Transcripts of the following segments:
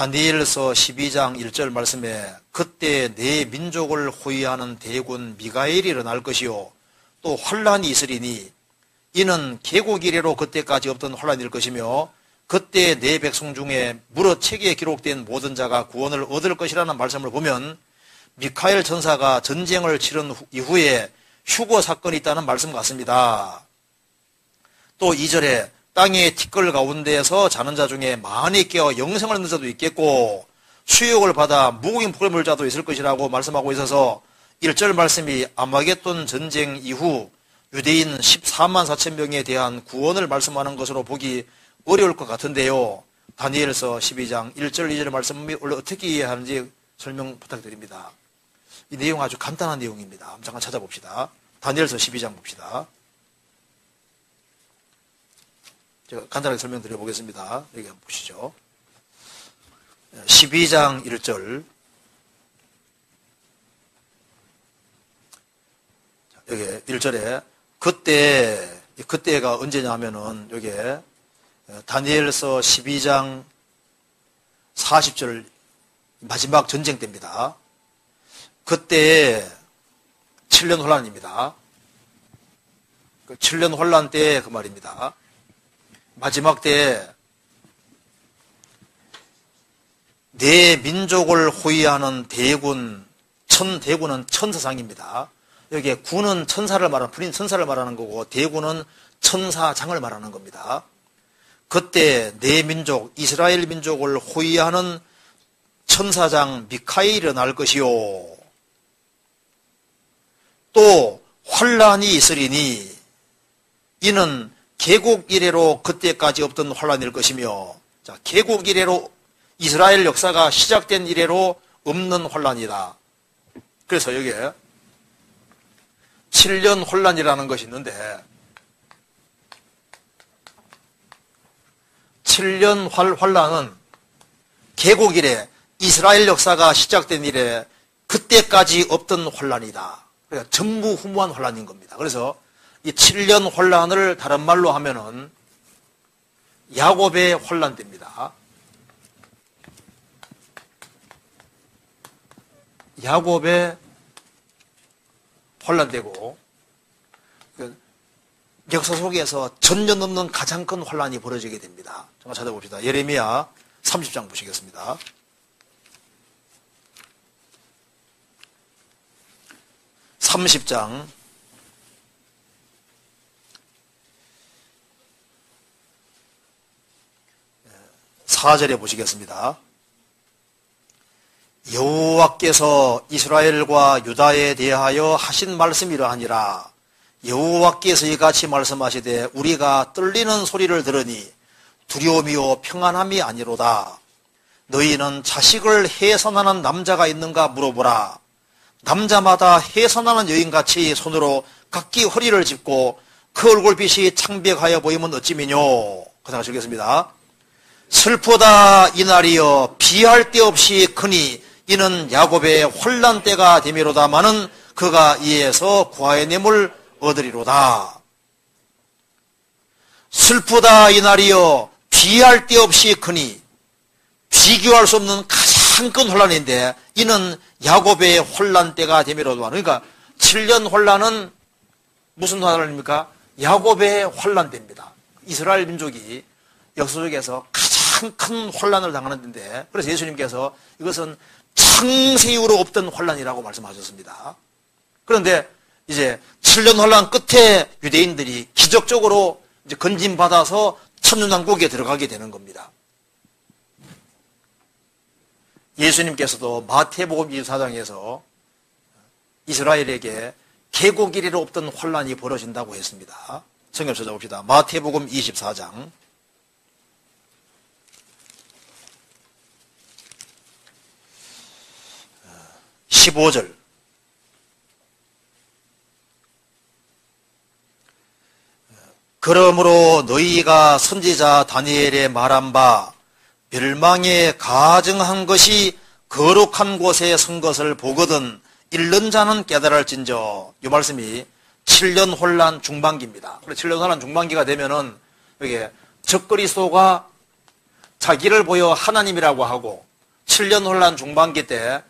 다니엘서 12장 1절 말씀에 그때 내 민족을 호위하는 대군 미가엘이 일어날 것이요 또 환란이 있으리니 이는 계곡 이래로 그때까지 없던 환란일 것이며 그때 내 백성 중에 무릇 책에 기록된 모든 자가 구원을 얻을 것이라는 말씀을 보면 미카엘 전사가 전쟁을 치른 이후에 휴거 사건이 있다는 말씀 같습니다. 또 2절에 땅의 티끌 가운데에서 자는 자 중에 많이 깨어 영생을 얻는 자도 있겠고 수욕을 받아 무궁인 복을 물 자도 있을 것이라고 말씀하고 있어서 1절 말씀이 아마겟돈 전쟁 이후 유대인 14만 4천 명에 대한 구원을 말씀하는 것으로 보기 어려울 것 같은데요. 다니엘서 12장 1절 2절 말씀이 원래 어떻게 이해하는지 설명 부탁드립니다. 이 내용 아주 간단한 내용입니다. 잠깐 찾아봅시다. 다니엘서 12장 봅시다. 제가 간단하게 설명드려 보겠습니다. 여기 한번 보시죠. 12장 1절. 여기 1절에 그때가 언제냐 하면은 여기에 다니엘서 12장 40절 마지막 전쟁 때입니다. 그때 7년 혼란입니다. 7년 혼란 때 그 말입니다. 마지막 때 내 민족을 호위하는 대군, 대군은 천사장입니다. 여기에 군은 천사를 말하는, 불인 천사를 말하는 거고 대군은 천사장을 말하는 겁니다. 그때 내 민족, 이스라엘 민족을 호위하는 천사장 미카엘이 일어날 것이요. 또 환란이 있으리니 이는 계곡 이래로 그때까지 없던 환란일 것이며, 자, 계곡 이래로 이스라엘 역사가 시작된 이래로 없는 환란이다. 그래서 여기에 7년 혼란이라는 것이 있는데 7년 환란은 계곡 이래 이스라엘 역사가 시작된 이래 그때까지 없던 혼란이다. 그러니까 전무후무한 혼란인 겁니다. 그래서 이 7년 혼란을 다른 말로 하면은 야곱의 혼란 때입니다. 야곱의 혼란 때고 역사 속에서 전혀 넘는 가장 큰 혼란이 벌어지게 됩니다. 잠깐 찾아봅시다. 예레미야 30장 보시겠습니다. (30장) 4절에 보시겠습니다. 여호와께서 이스라엘과 유다에 대하여 하신 말씀이 이러하니라. 여호와께서 이같이 말씀하시되 우리가 떨리는 소리를 들으니 두려움이요 평안함이 아니로다. 너희는 자식을 해산하는 남자가 있는가 물어보라. 남자마다 해산하는 여인같이 손으로 각기 허리를 짚고 그 얼굴빛이 창백하여 보이면 어찌미뇨. 그다음 읽겠습니다. 슬프다 이날이여 비할 데 없이 크니 이는 야곱의 혼란 때가 되미로다마는 그가 이에서 구하의 nem을 얻으리로다. 슬프다 이날이여 비할 데 없이 크니 비교할 수 없는 가장 큰 혼란인데 이는 야곱의 혼란 때가 되미로다. 그러니까 7년 혼란은 무슨 혼란입니까? 야곱의 혼란 때입니다. 이스라엘 민족이 역사 속에서 가장 큰 혼란을 당하는데 그래서 예수님께서 이것은 창세 이후로 없던 혼란이라고 말씀하셨습니다. 그런데 이제 7년 혼란 끝에 유대인들이 기적적으로 이제 건진받아서 천년왕국에 들어가게 되는 겁니다. 예수님께서도 마태복음 24장에서 이스라엘에게 계곡 이래로 없던 혼란이 벌어진다고 했습니다. 성경 찾아봅시다. 마태복음 24장 15절. 그러므로 너희가 선지자 다니엘의 말한 바 멸망에 가증한 것이 거룩한 곳에 선 것을 보거든 읽는 자는 깨달을진저. 이 말씀이 7년 혼란 중반기입니다. 7년 혼란 중반기가 되면은 여기 적그리스도가 자기를 보여 하나님이라고 하고 7년 혼란 중반기 때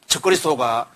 적그리스도가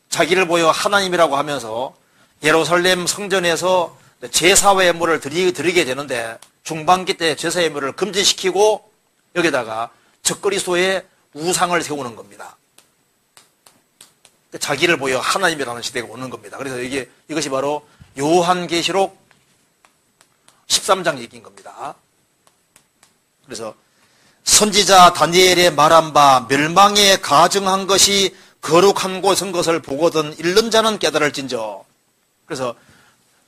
자기를 보여 하나님이라고 하면서 예루살렘 성전에서 제사와 예물을 드리게 되는데 중반기 때 제사 예물을 금지시키고 여기다가 적그리스도의 우상을 세우는 겁니다. 자기를 보여 하나님이라는 시대가 오는 겁니다. 그래서 이것이 바로 요한계시록 13장 얘기인 겁니다. 그래서 선지자 다니엘의 말한 바 멸망에 가증한 것이 거룩한 곳인 것을 보거든 읽는 자는 깨달을진저. 그래서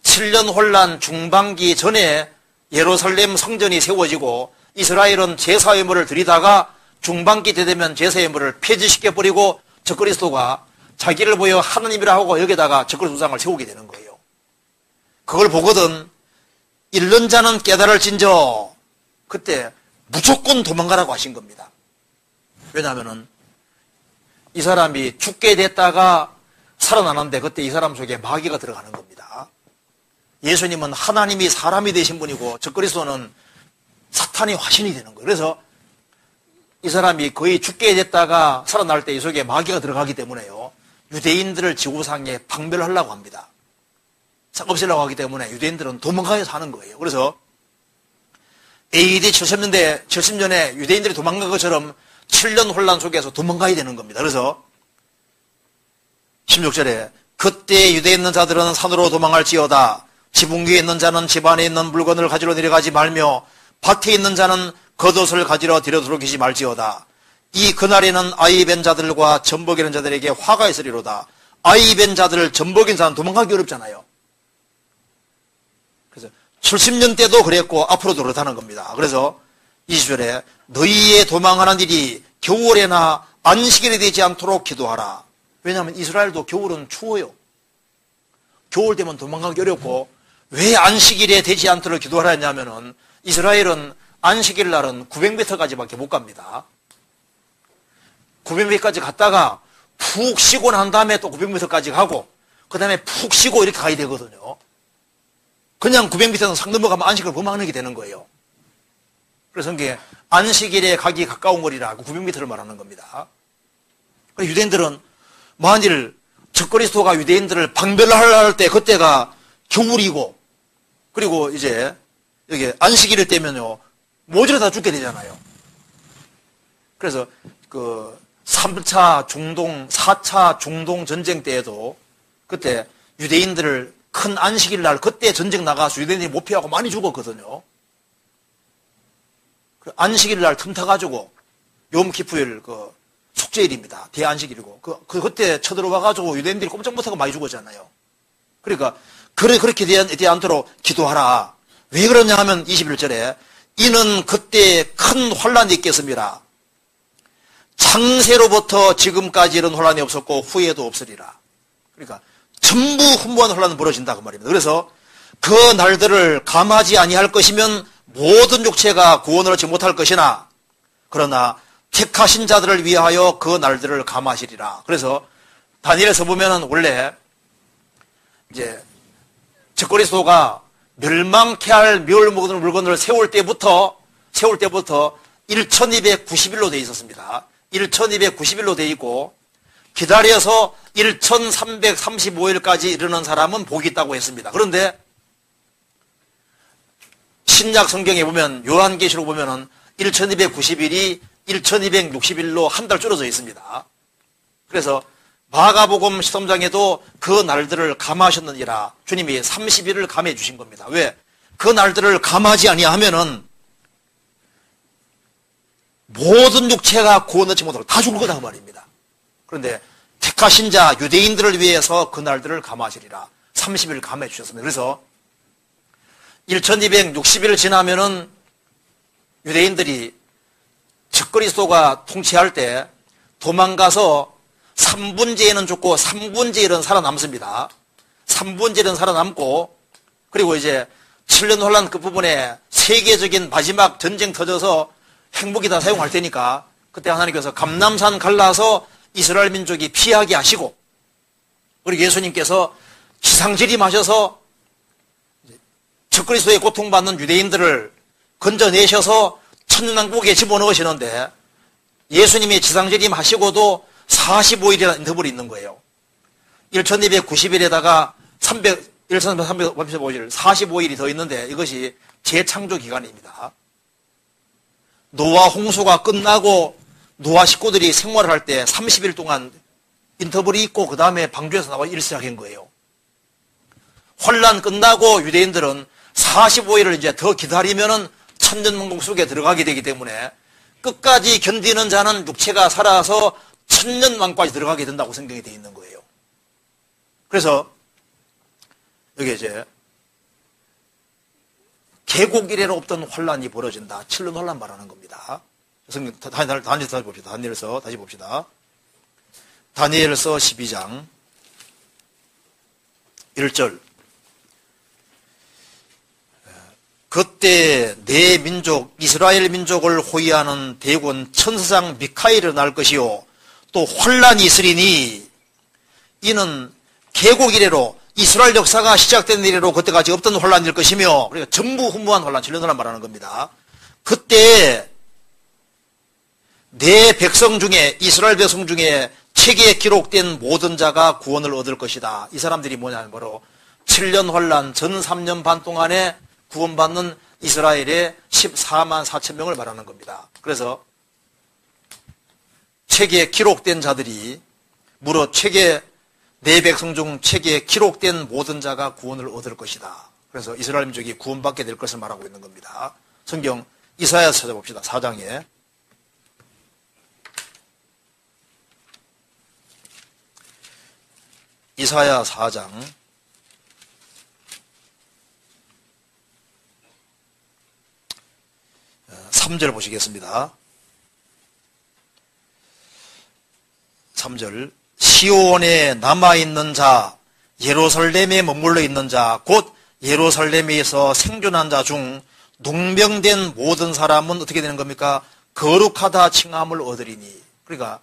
7년 혼란 중반기 전에 예루살렘 성전이 세워지고 이스라엘은 제사 예물을 드리다가 중반기 때 되면 제사 예물을 폐지시켜버리고 적그리스도가 자기를 보여 하나님이라 하고 여기다가 적그리스도 우상을 세우게 되는 거예요. 그걸 보거든 읽는 자는 깨달을진저. 그때 무조건 도망가라고 하신 겁니다. 왜냐하면은 이 사람이 죽게 됐다가 살아나는데 그때 이 사람 속에 마귀가 들어가는 겁니다. 예수님은 하나님이 사람이 되신 분이고 적그리스도는 사탄이 화신이 되는 거예요. 그래서 이 사람이 거의 죽게 됐다가 살아날 때 이 속에 마귀가 들어가기 때문에요. 유대인들을 지구상에 박멸하려고 합니다. 없애려고 하기 때문에 유대인들은 도망가서 하는 거예요. 그래서 AD 70년에 유대인들이 도망간 것처럼 7년 혼란 속에서 도망가야 되는 겁니다. 그래서 16절에 그때 유대에 있는 자들은 산으로 도망할지어다. 지붕 위에 있는 자는 집 안에 있는 물건을 가지러 내려가지 말며 밭에 있는 자는 겉옷을 가지러 들여들어오지 말지어다. 이 그날에는 아이 벤 자들과 젖먹이는 자들에게 화가 있으리로다. 아이 벤 자들, 젖먹인 자는 도망가기 어렵잖아요. 그래서 70년 때도 그랬고 앞으로도 그렇다는 겁니다. 그래서 20절에 너희의 도망하는 일이 겨울에나 안식일이 되지 않도록 기도하라. 왜냐하면 이스라엘도 겨울은 추워요. 겨울 되면 도망가기 어렵고 왜 안식일에 되지 않도록 기도하라 했냐면은 이스라엘은 안식일 날은 900m까지밖에 못 갑니다. 900m까지 갔다가 푹 쉬고 난 다음에 또 900m까지 가고 그 다음에 푹 쉬고 이렇게 가야 되거든요. 그냥 900m는 상 넘어가면 안식을 범하게 되는 거예요. 그래서 이게 안식일에 가기 가까운 거리라고 900m를 말하는 겁니다. 유대인들은 만일 적그리스도가 유대인들을 박멸하려 할 때 그때가 겨울이고 그리고 이제 여기 안식일일 때면요 모조리 다 죽게 되잖아요. 그래서 그 3차 중동, 4차 중동 전쟁 때에도 그때 유대인들을 큰 안식일 날 그때 전쟁 나가서 유대인들이 못 피하고 많이 죽었거든요. 안식일 날 틈타가지고 욤키푸일 그 속죄일입니다. 대안식일이고 그때 쳐들어와가지고 유대인들이 꼼짝 못하고 많이 죽었잖아요. 그러니까 그렇게 되지 않도록 기도하라. 왜 그러냐 하면 21절에 이는 그때 큰 환란이 있겠습니다. 창세로부터 지금까지 이런 혼란이 없었고 후에도 없으리라. 그러니까 전부 훈무한 혼란은 벌어진다 그 말입니다. 그래서 그 날들을 감하지 아니할 것이면 모든 육체가 구원을 얻지 못할 것이나 그러나 택하신 자들을 위하여 그 날들을 감하시리라. 그래서 다니엘에서 보면은 원래 이제 적그리스도가 멸망케 할 멸 먹는 물건을 세울 때부터 1290일로 되어 있었습니다. 1290일로 되어 있고 기다려서 1335일까지 이르는 사람은 복이 있다고 했습니다. 그런데 신약 성경에 보면 요한계시록 보면은 1290일이 1260일로 한 달 줄어져 있습니다. 그래서 마가복음 13장에도 그 날들을 감하셨느니라 주님이 30일을 감해 주신 겁니다. 왜? 그 날들을 감하지 아니하면은 모든 육체가 구원 얻지 못하고 다 죽을 거다 그 말입니다. 그런데 택하신 자 유대인들을 위해서 그 날들을 감하시리라 30일 감해 주셨습니다. 그래서 1260일 지나면은 유대인들이 적그리스도가 통치할 때 도망가서 3분의 1은 죽고 3분의 1은 살아남습니다. 3분의 1은 살아남고 그리고 이제 7년 혼란 끝부분에 세계적인 마지막 전쟁 터져서 핵무기 다 사용할 테니까 그때 하나님께서 감람산 갈라서 이스라엘 민족이 피하게 하시고 그리고 예수님께서 기상지림하셔서 적그리스도의 고통받는 유대인들을 건져내셔서 천년왕국에 집어넣으시는데 예수님이 지상재림 하시고도 45일이라는 인터벌이 있는 거예요. 1290일에다가 1335일, 45일이 더 있는데 이것이 재창조 기간입니다. 노아 홍수가 끝나고 노아 식구들이 생활을 할 때 30일 동안 인터벌이 있고 그 다음에 방주에서 나와 일 시작한 거예요. 환란 끝나고 유대인들은 45일을 이제 더 기다리면은 천년왕국 속에 들어가게 되기 때문에 끝까지 견디는 자는 육체가 살아서 천년왕국까지 들어가게 된다고 성경이 되어 있는 거예요. 그래서 여기 이제 계곡 이래로 없던 환란이 벌어진다. 7년 환란 말하는 겁니다. 성경 다니엘서 다시 봅시다. 다니엘서 다시 봅시다. 다니엘서 12장 1절. 그때 내 민족 이스라엘 민족을 호위하는 대군 천사장 미카엘이 날 것이요 또 환란이 있으리니 이는 계곡 이래로 이스라엘 역사가 시작된 이래로 그때까지 없던 환란일 것이며 그러니까 전무후무한 환란 7년 환란 말하는 겁니다. 그때 내 백성 중에 이스라엘 백성 중에 책에 기록된 모든 자가 구원을 얻을 것이다. 이 사람들이 뭐냐면 바로 7년 환란 전 3년 반 동안에 구원받는 이스라엘의 14만 4천 명을 말하는 겁니다. 그래서 책에 기록된 자들이 무릇 책에 내 백성 중 책에 기록된 모든 자가 구원을 얻을 것이다. 그래서 이스라엘 민족이 구원받게 될 것을 말하고 있는 겁니다. 성경 이사야서 찾아봅시다. 4장에 이사야 4장 3절 보시겠습니다. 3절 시온에 남아있는 자 예루살렘에 머물러 있는 자 곧 예루살렘에서 생존한 자 중 농명된 모든 사람은 어떻게 되는 겁니까? 거룩하다 칭함을 얻으리니. 그러니까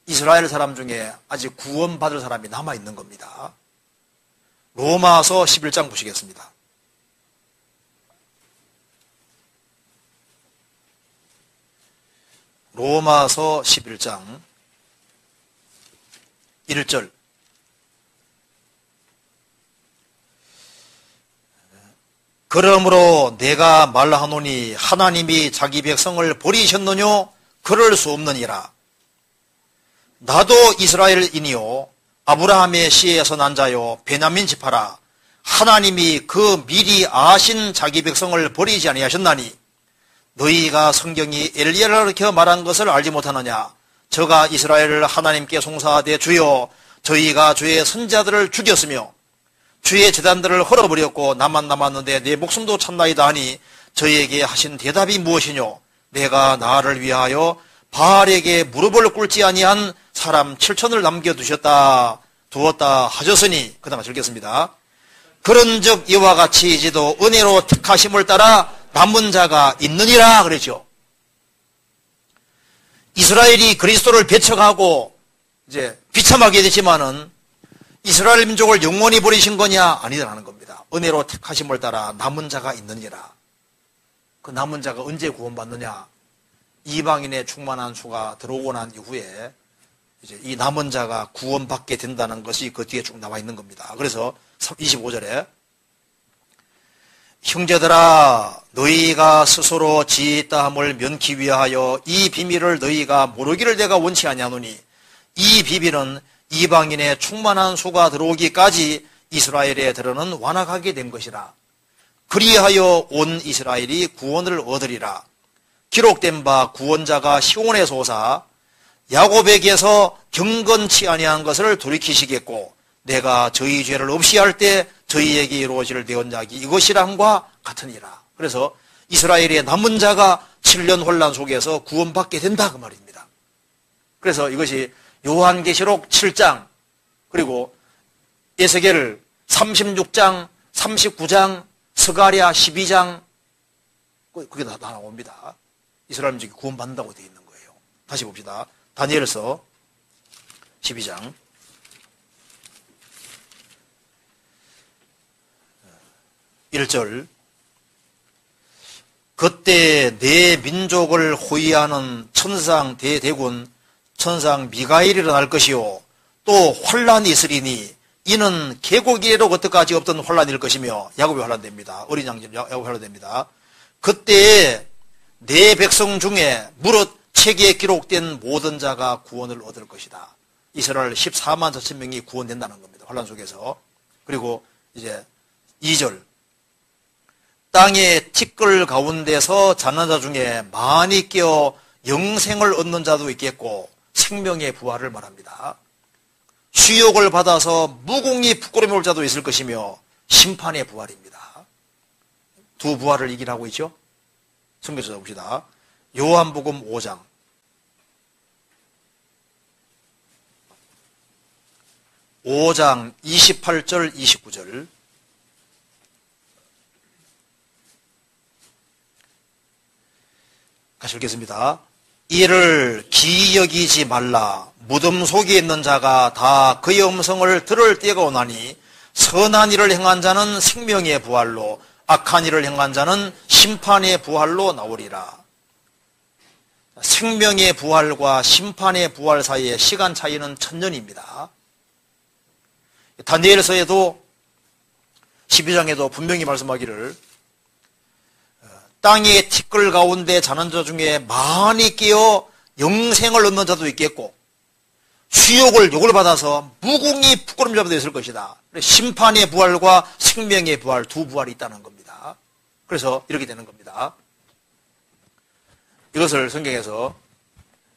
이스라엘 사람 중에 아직 구원받을 사람이 남아있는 겁니다. 로마서 11장 보시겠습니다. 로마서 11장 1절 그러므로 내가 말하노니 하나님이 자기 백성을 버리셨느뇨? 그럴 수 없느니라. 나도 이스라엘인이요 아브라함의 씨에서 난 자요 베냐민 지파라. 하나님이 그 미리 아신 자기 백성을 버리지 아니하셨나니 너희가 성경이 엘리야를 가르쳐 말한 것을 알지 못하느냐? 저가 이스라엘을 하나님께 송사하되 주여 저희가 주의 선자들을 죽였으며 주의 제단들을 헐어버렸고 나만 남았는데 내 목숨도 참나이다 하니 저희에게 하신 대답이 무엇이뇨? 내가 나를 위하여 바알에게 무릎을 꿇지 아니한 사람 7천을 남겨두었다 하셨으니 그 다음에 읽겠습니다. 그런즉 이와 같이 이제도 은혜로 택하심을 따라 남은 자가 있느니라 그랬죠. 이스라엘이 그리스도를 배척하고 이제 비참하게 되지만은 이스라엘 민족을 영원히 버리신 거냐? 아니라는 겁니다. 은혜로 택하심을 따라 남은 자가 있느니라. 그 남은 자가 언제 구원받느냐? 이방인의 충만한 수가 들어오고 난 이후에 이제 이 남은 자가 구원받게 된다는 것이 그 뒤에 쭉 나와 있는 겁니다. 그래서 25절에 형제들아 너희가 스스로 지혜있다함을 면키 위하여 이 비밀을 너희가 모르기를 내가 원치 아니하노니 이 비밀은 이방인의 충만한 수가 들어오기까지 이스라엘에 들어는 완악하게 된 것이라. 그리하여 온 이스라엘이 구원을 얻으리라. 기록된 바 구원자가 시온에서 오사 야곱에게서 경건치 아니한 것을 돌이키시겠고 내가 저희 죄를 없이 할 때 저희에게 이루어질 대언약이 이것이라 함과 같으니라. 그래서 이스라엘의 남은 자가 7년 혼란 속에서 구원받게 된다 그 말입니다. 그래서 이것이 요한계시록 7장 그리고 에스겔 36장 39장 스가랴 12장 그게 다 나옵니다. 이스라엘 민족이 구원받는다고 되어 있는 거예요. 다시 봅시다. 다니엘서 12장 1절 그때 내 민족을 호위하는 천상 대대군 천상 미가엘이 일어날 것이요 또 환란이 있으리니 이는 계곡 이래로 그때까지 없던 환란일 것이며 야곱의 환란됩니다. 어린 양자 야곱의 환란됩니다. 그때에 내 백성 중에 무릇 책에 기록된 모든 자가 구원을 얻을 것이다. 이스라엘 14만 4천 명이 구원된다는 겁니다. 환란 속에서. 그리고 이제 2절 땅의 티끌 가운데서 자는 자 중에 많이 깨어 영생을 얻는 자도 있겠고 생명의 부활을 말합니다. 수욕을 받아서 무공히 부끄러움이 올 자도 있을 것이며 심판의 부활입니다. 두 부활을 얘기하고 있죠. 성경 찾아봅시다. 요한복음 5장 28절 29절 같이 읽겠습니다. 이를 기이 여기지 말라. 무덤 속에 있는 자가 다 그의 음성을 들을 때가 오나니 선한 일을 행한 자는 생명의 부활로 악한 일을 행한 자는 심판의 부활로 나오리라. 생명의 부활과 심판의 부활 사이의 시간 차이는 1000년입니다. 다니엘서에도 12장에도 분명히 말씀하기를 땅의 티끌 가운데 자는 자 중에 많이 깨어 영생을 얻는 자도 있겠고 욕을 받아서 무공히 부끄러운 자도 있을 것이다. 심판의 부활과 생명의 부활 두 부활이 있다는 겁니다. 그래서 이렇게 되는 겁니다. 이것을 성경에서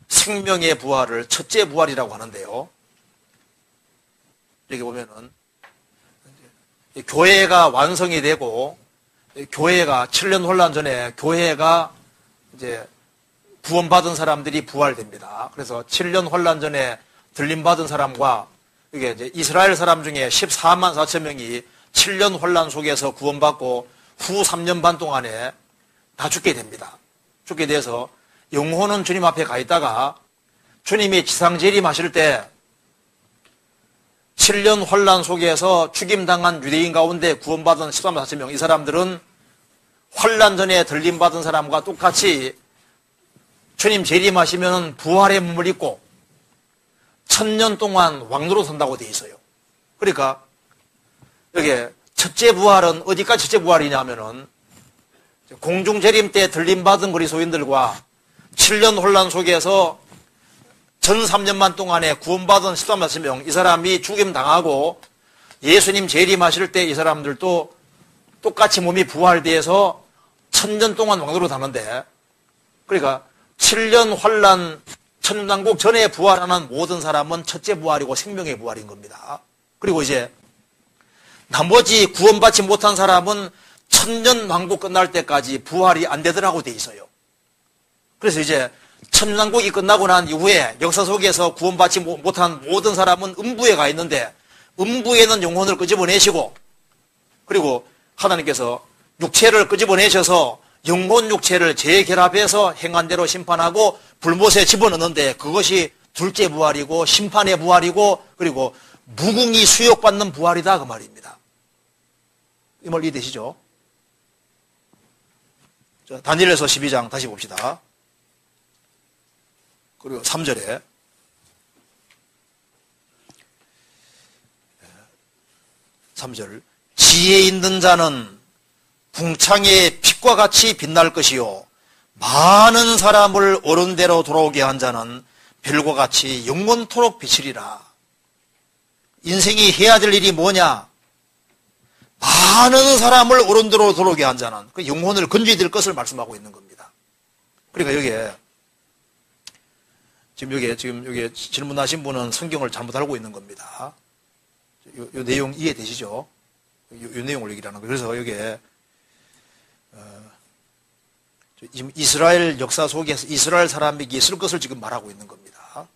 생명의 부활을 첫째 부활이라고 하는데요. 이렇게 보면은 교회가 완성이 되고 교회가 7년 혼란 전에 교회가 이제 구원받은 사람들이 부활됩니다. 그래서 7년 혼란 전에 들림받은 사람과 이게 이제 이스라엘 사람 중에 14만 4천 명이 7년 혼란 속에서 구원받고 후 3년 반 동안에 다 죽게 됩니다. 죽게 돼서 영혼은 주님 앞에 가 있다가 주님이 지상 재림하실 때 7년 혼란 속에서 죽임당한 유대인 가운데 구원받은 14만 4천 명, 이 사람들은 혼란 전에 들림받은 사람과 똑같이 주님 재림하시면 부활의 몸을 입고 1000년 동안 왕노로 산다고 되어 있어요. 그러니까 여기 첫째 부활은 어디까지 첫째 부활이냐면은 공중 재림 때 들림받은 그리스도인들과 7년 혼란 속에서 전 3년만 동안에 구원받은 14만 4천 명, 이 사람이 죽임당하고 예수님 재림하실 때 이 사람들도 똑같이 몸이 부활돼서 1000년 동안 왕노로 사는데, 그러니까 7년 환란 천년왕국 전에 부활하는 모든 사람은 첫째 부활이고 생명의 부활인 겁니다. 그리고 이제 나머지 구원받지 못한 사람은 천년왕국 끝날 때까지 부활이 안 되더라고 돼 있어요. 그래서 이제 천년왕국이 끝나고 난 이후에 역사 속에서 구원받지 못한 모든 사람은 음부에 가 있는데, 음부에는 영혼을 끄집어내시고, 그리고 하나님께서 육체를 끄집어내셔서 영혼 육체를 재결합해서 행한 대로 심판하고 불못에 집어넣는데, 그것이 둘째 부활이고 심판의 부활이고 그리고 무궁히 수욕받는 부활이다 그 말입니다. 이 말 이해되시죠? 다니엘서 12장 다시 봅시다. 그리고 3절에 지혜 있는 자는 궁창의 빛과 같이 빛날 것이요 많은 사람을 옳은 대로 돌아오게 한 자는 별과 같이 영원토록 비치리라. 인생이 해야 될 일이 뭐냐? 많은 사람을 옳은 대로 돌아오게 한 자는 그 영혼을 건져야 될 것을 말씀하고 있는 겁니다. 그러니까 여기에 지금 여기 질문하신 분은 성경을 잘못 알고 있는 겁니다. 요 내용 이해되시죠? 요 내용을 얘기를 하는 거예요. 그래서 여기에 지금 이스라엘 역사 속에서 이스라엘 사람에게 있을 것을 지금 말하고 있는 겁니다.